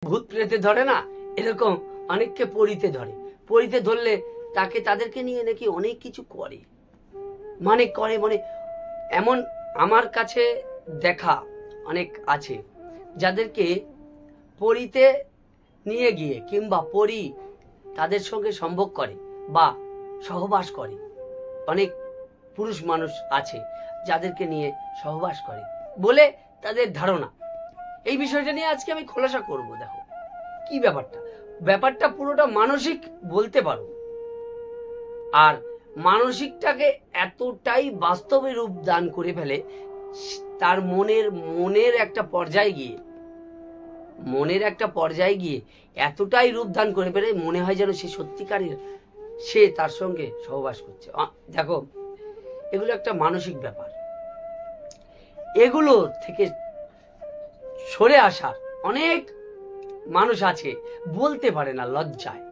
ভূত প্রেতে ধরে না, এরকম অনেককে পরিতে ধরে। পরিতে ধরলে তাদেরকে নিয়ে নাকি অনেক কিছু করে, মানে এমন আমার কাছে দেখা অনেক আছে যাদেরকে পরিতে নিয়ে গিয়ে কিংবা পরি তাদের সঙ্গে সম্ভোগ করে বা সহবাস করে। অনেক পুরুষ মানুষ আছে যাদেরকে নিয়ে সহবাস করে বলে তাদের ধারণা। এই বিষয়টা নিয়ে আজকে আমি খোলাসা করব। দেখো কি ব্যাপারটা পুরোটা মানসিক বলতে পারো। আর মানসিকটাকে এতটাই বাস্তবে রূপ দান করে ফেলে তার মনের একটা পর্যায়ে গিয়ে এতটাই রূপ দান করে ফেলে মনে হয় যেন সে সত্যিকারের সে তার সঙ্গে সহবাস করছে। দেখো এগুলো একটা মানসিক ব্যাপার। এগুলো থেকে সরে আসার অনেক মানুষ আছে, বলতে পারে না লজ্জায়,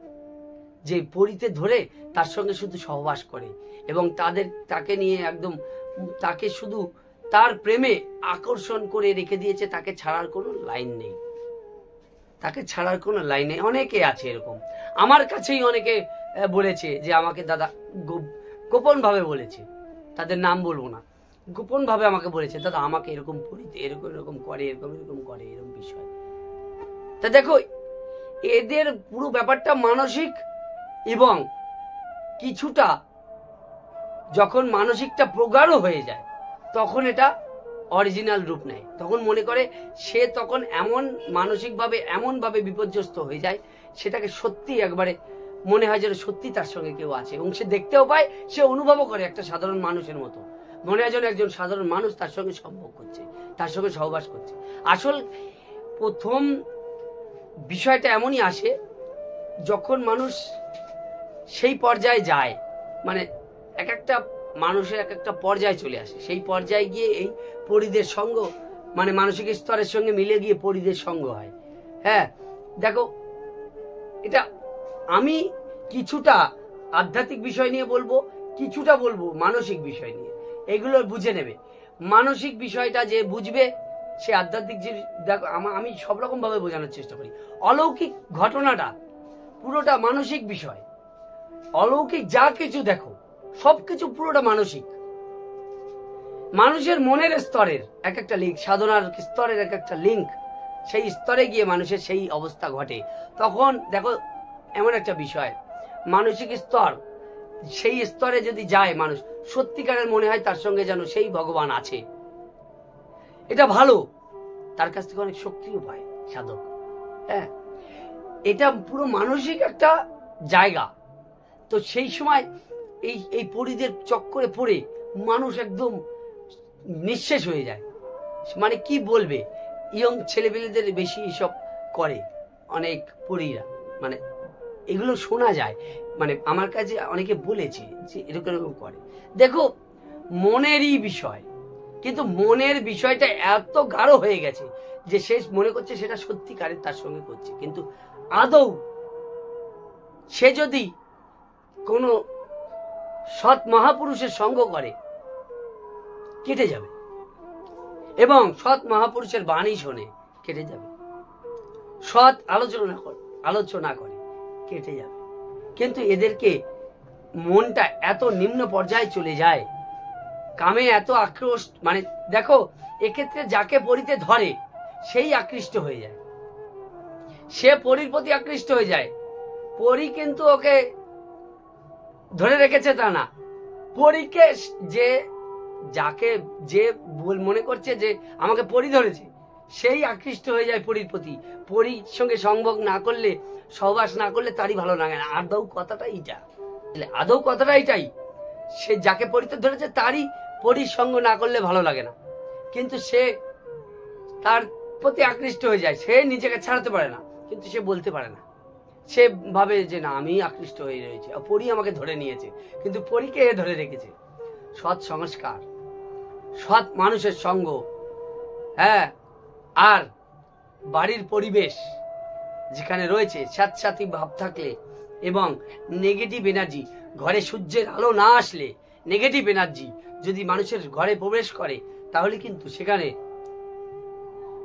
যে পরিতে ধরে তার সঙ্গে শুধু সহবাস করে এবং তাকে নিয়ে একদম তাকে শুধু তার প্রেমে আকর্ষণ করে রেখে দিয়েছে, তাকে ছাড়ার কোনো লাইন নেই। অনেকে আছে এরকম। আমার কাছেই অনেকে বলেছে যে আমাকে দাদা গোপন ভাবে বলেছে, তাদের নাম বলবো না, গোপন ভাবে আমাকে বলেছে দাদা আমাকে এরকম পরিতে এরকম করে এরকম বিষয়। তা দেখো এদের পুরো ব্যাপারটা মানসিক, এবং কিছুটা যখন মানসিকটা প্রগাঢ় হয়ে যায় তখন এটা অরিজিনাল রূপ নেয়। তখন মনে করে সে তখন মানসিকভাবে এমনভাবে বিপর্যস্ত হয়ে যায়, সেটাকে সত্যি একবারে মনে হয় যেন সত্যি তার সঙ্গে কেউ আছে, এবং সে দেখতেও পায়, সে অনুভবও করে একটা সাধারণ মানুষের মতো। মনে হয় যেন একজন সাধারণ মানুষ তার সঙ্গে সম্ভোগ করছে, তার সঙ্গে সহবাস করছে। আসল প্রথম বিষয়টা এমনই আসে যখন মানুষ সেই পর্যায়ে যায়, মানে এক একটা মানুষের এক একটা পর্যায়ে চলে আসে, সেই পর্যায়ে গিয়ে এই পরিদের সঙ্গ, মানে মানসিক স্তরের সঙ্গে মিলে গিয়ে পরিদের সঙ্গ হয়। হ্যাঁ দেখো এটা আমি কিছুটা আধ্যাত্মিক বিষয় নিয়ে বলবো, কিছুটা বলবো মানসিক বিষয় নিয়ে। এগুলো বুঝে নেবে। মানসিক বিষয়টা যে বুঝবে সে আধ্যাত্মিক যে, দেখো আমি সব রকম ভাবে বোঝানোর চেষ্টা করি। অলৌকিক ঘটনাটা পুরোটা মানসিক বিষয়। অলৌকিক যা কিছু দেখো সবকিছু পুরোটা মানসিক। মানুষের মনের স্তরের এক একটা লিঙ্ক, সাধনার স্তরের এক একটা লিঙ্ক, সেই স্তরে গিয়ে মানুষের সেই অবস্থা ঘটে। তখন দেখো এমন একটা বিষয়, মানসিক স্তর, সেই স্তরে যদি যায় মানুষ, সত্যিকারের মনে হয় তার সঙ্গে যেন সেই ভগবান আছে। এটা ভালো, তার কাছ থেকে অনেক শক্তিও পায় সাধক। হ্যাঁ এটা পুরো মানসিক একটা জায়গা। তো সেই সময় এই পরিদের চক্করে পড়ে মানুষ একদম নিঃশেষ হয়ে যায়। মানে কি বলবে, ইয়ং ছেলেপেলেদের বেশি এসব করে অনেক পরীরা, মানে এগুলো শোনা যায়, মানে আমার কাছে অনেকে বলেছে যে এরকম করে। দেখো মনেরই বিষয়, কিন্তু মনের বিষয়টা এত গাঢ় হয়ে গেছে যে সে মনে করছে সেটা সত্যিকারের তার সঙ্গে করছে, কিন্তু আদৌ সে যদি কোনো সৎ মহাপুরুষের সঙ্গ করে কেটে যাবে, এবং সৎ মহাপুরুষের বাণী শোনে কেটে যাবে, সৎ আলোচনা করে কেটে যাবে। কিন্তু এদেরকে মনটা এত নিম্ন পর্যায়ে চলে যায়, কামে এত আক্রোশ, মানে দেখো এক্ষেত্রে যাকে পরিতে ধরে সেই আকৃষ্ট হয়ে যায়, সে পরীর প্রতি আকৃষ্ট হয়ে যায়। পরী কিন্তু ওকে ধরে রেখেছে তা না, পরীকে যাকে মনে করছে যে আমাকে পরী ধরেছে, সেই আকৃষ্ট হয়ে যায় পরীর প্রতি। পরীর সঙ্গে সংভোগ না করলে, সহবাস না করলে তারই ভালো লাগে না। আদৌ কথাটা এটাই, সে যাকে পরীতে ধরেছে তারই পরীর সঙ্গ না করলে ভালো লাগে না, কিন্তু সে তার প্রতি আকৃষ্ট হয়ে যায়। সে নিজেকে ছাড়াতে পারে না, কিন্তু সে বলতে পারে না। সে ভাবে যে না আমি আকৃষ্ট হয়ে রয়েছে, পরী আমাকে ধরে নিয়েছে, কিন্তু পরীকে ধরে রেখেছে। সৎ সংস্কার, সৎ মানুষের সঙ্গ, হ্যাঁ, আর বাড়ির পরিবেশ যেখানে রয়েছে স্যাঁতস্যাঁতে ভাব থাকলে, এবং নেগেটিভ এনার্জি, ঘরে সূর্যের আলো না আসলে নেগেটিভ এনার্জি যদি মানুষের ঘরে প্রবেশ করে, তাহলে কিন্তু সেখানে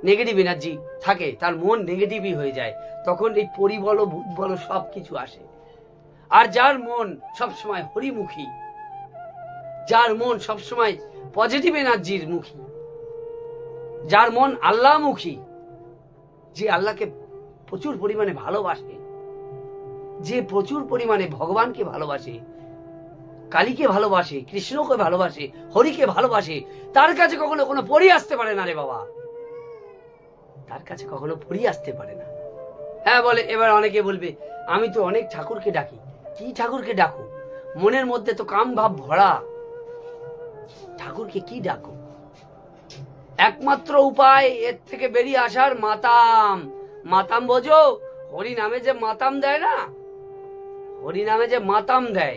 নেগেটিভ এনার্জি থাকে, তার মন নেগেটিভই হয়ে যায়, তখন এই পরি বলো ভূত বলো সব কিছু আসে। আর যার মন সবসময় হরিমুখী, যার মন সবসময় পজিটিভ এনার্জির মুখী, যার মন আল্লাহমুখী, যে আল্লাহকে প্রচুর পরিমাণে ভালোবাসে, যে প্রচুর পরিমাণে ভগবানকে ভালোবাসে, কালীকে ভালোবাসে, কৃষ্ণকে ভালোবাসে, হরিকে ভালোবাসে, তার কাছে কখনো কোনো পরি আসতে পারে না রে বাবা, তার কাছে কখনো পরি আসতে পারে না। হ্যাঁ বলে, এবার অনেকে বলবে আমি তো অনেক ঠাকুরকে ডাকি। কি ঠাকুরকে ডাকো? মনের মধ্যে তো কাম ভাব ভরা, ঠাকুরকে কি ডাকো? একমাত্র উপায় এর থেকে বেরিয়ে আসার মাতাম। মাতাম বোঝো? হরি নামে যে মাতাম দেয় না, হরি নামে যে মাতাম দেয়,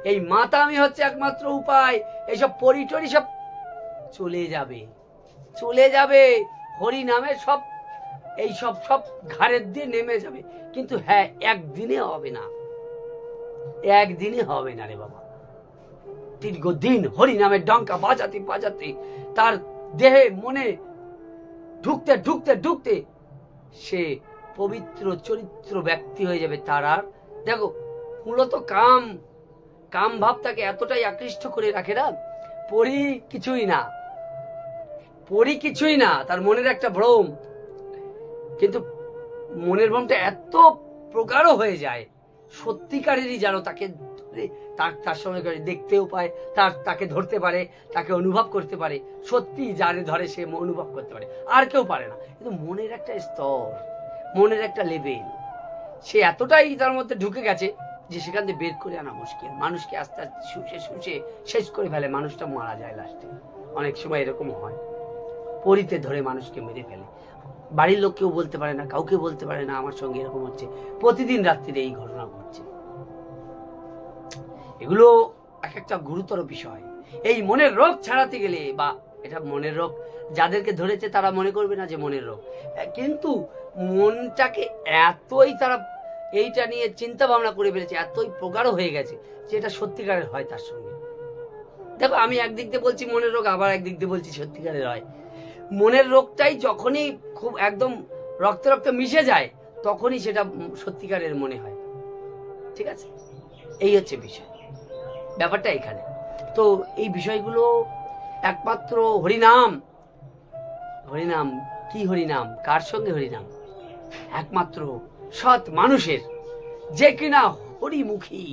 এই মাতামই হচ্ছে একমাত্র উপায়। এইসব পরিটরি সব চলে যাবে, চলে যাবে, হরি নামে সব এই সব সব ঘাড়ের দিয়ে নেমে যাবে। কিন্তু হ্যাঁ, একদিনে হবে না, একদিনে হবে না রে বাবা। দীর্ঘদিন হরি নামের ডঙ্কা বাজাতে বাজাতে তার দেহে মনে ঢুকতে ঢুকতে ঢুকতে সে পবিত্র চরিত্র ব্যক্তি হয়ে যাবে। তার আর দেখো, মূলত কাম কাম ভাব তাকে এতটাই আকৃষ্ট করে রাখে না, পরি কিছুই না, পরি কিছুই না, তার মনের একটা ভ্রম। কিন্তু মনের ভ্রমটা এত প্রগাঢ় হয়ে যায়, সত্যিকারেরই যেন তাকে তার সঙ্গে দেখতেও পায়, তাকে ধরতে পারে, তাকে অনুভব করতে পারে, সত্যি যারে ধরে সে অনুভব করতে পারে, আর কেউ পারে না। কিন্তু মনের একটা স্তর, মনের একটা লেভেল, সে এতটাই তার মধ্যে ঢুকে গেছে যে সেখান থেকে বের করে আনা মুশকিল। মানুষকে আস্তে আস্তে শুষে শুষে শেষ করে ফেলে, মানুষটা মারা যায় লাস্টে। অনেক সময় এরকম হয়, পরিতে ধরে মানুষকে মেরে ফেলে। বাড়ির লোক কেউ বলতে পারে না, কাউকে বলতে পারে না আমার সঙ্গে এরকম হচ্ছে, প্রতিদিন রাত্রিরে এই ঘটনা ঘটছে। এগুলো এক একটা গুরুতর বিষয়। এই মনের রোগ ছাড়াতে গেলে, বা এটা মনের রোগ যাদেরকে ধরেছে তারা মনে করবে না যে মনের রোগ, কিন্তু মনটাকে এতই তারা এইটা নিয়ে চিন্তা ভাবনা করে ফেলেছে, এতই প্রগাঢ় হয়ে গেছে যে এটা সত্যিকারের হয় তার সঙ্গে। দেখো, আমি একদিক দিয়ে বলছি মনের রোগ, আবার একদিক দিয়ে বলছি সত্যিকারের হয়। মনের রোগটাই যখনই খুব একদম রক্তে রক্তে মিশে যায়, তখনই সেটা সত্যিকারের মনে হয়। ঠিক আছে, এই হচ্ছে বিষয়, ব্যাপারটা এখানে। তো এই বিষয়গুলো একমাত্র হরিনাম, হরিনাম কি হরিনাম, কার সঙ্গে হরিনাম? একমাত্র সৎ মানুষের, যে কিনা হরিমুখী,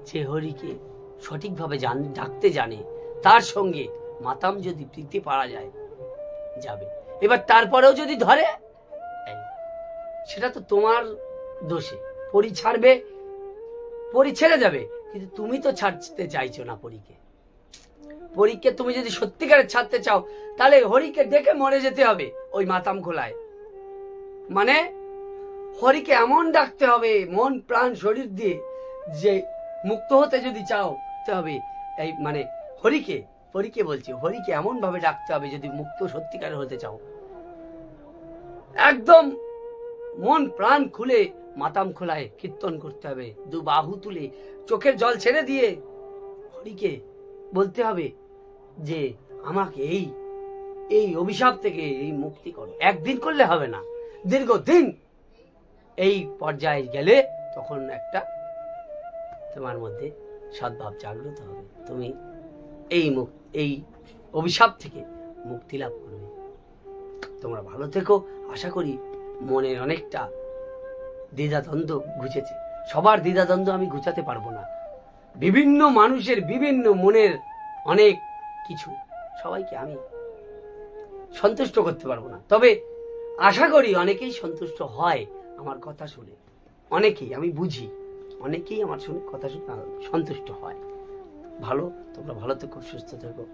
যে হরিকে সঠিকভাবে ডাকতে জানে, তার সঙ্গে মাতাম যদি প্রীতি পারা যায় যাবে। এবার তারপরেও যদি ধরে, সেটা তো তোমার দোষে। পরি ছাড়বে, পরি ছেড়ে যাবে, কিন্তু তুমি তো ছাড়তে চাইছো না পরীকে। পরীকে তুমি যদি সত্যিকারে ছাড়তে চাও, তাহলে হরিকে দেখে মরে যেতে হবে ওই মাতাম খোলায়। মানে হরিকে এমন ডাকতে হবে মন প্রাণ শরীর দিয়ে, যে মুক্ত হতে যদি চাও হবে এই মানে হরিকে, পরীকে বলছি, হরিকে এমন ভাবে ডাকতে হবে যদি মুক্ত সত্যিকারে হতে চাও। একদম মন প্রাণ খুলে মাতাম খোলায় কীর্তন করতে হবে, দু বাহু তুলে চোখের জল ছেড়ে দিয়ে হরিকে বলতে হবে যে আমাকে এই অভিশাপ থেকে এই মুক্তি করো। একদিন করলে হবে না, দীর্ঘদিন এই পর্যায়ে গেলে তখন একটা তোমার মধ্যে সদ্ভাব জাগ্রত হবে, তুমি এই অভিশাপ থেকে মুক্তি লাভ করবে। তোমরা ভালো থেকো, আশা করি মনের অনেকটা দ্বিধাদ্বন্দ্ব ঘুচেছে। সবার দ্বিধাদ্বন্দ্ব আমি ঘুচাতে পারবো না, বিভিন্ন মানুষের বিভিন্ন মনের অনেক কিছু, সবাইকে আমি সন্তুষ্ট করতে পারবো না। তবে আশা করি অনেকেই সন্তুষ্ট হয় আমার কথা শুনে, অনেকেই আমি বুঝি, অনেকেই আমার শুনে কথা শুনে সন্তুষ্ট হয়। ভালো, তোমরা ভালো থেকো, সুস্থ থেকো।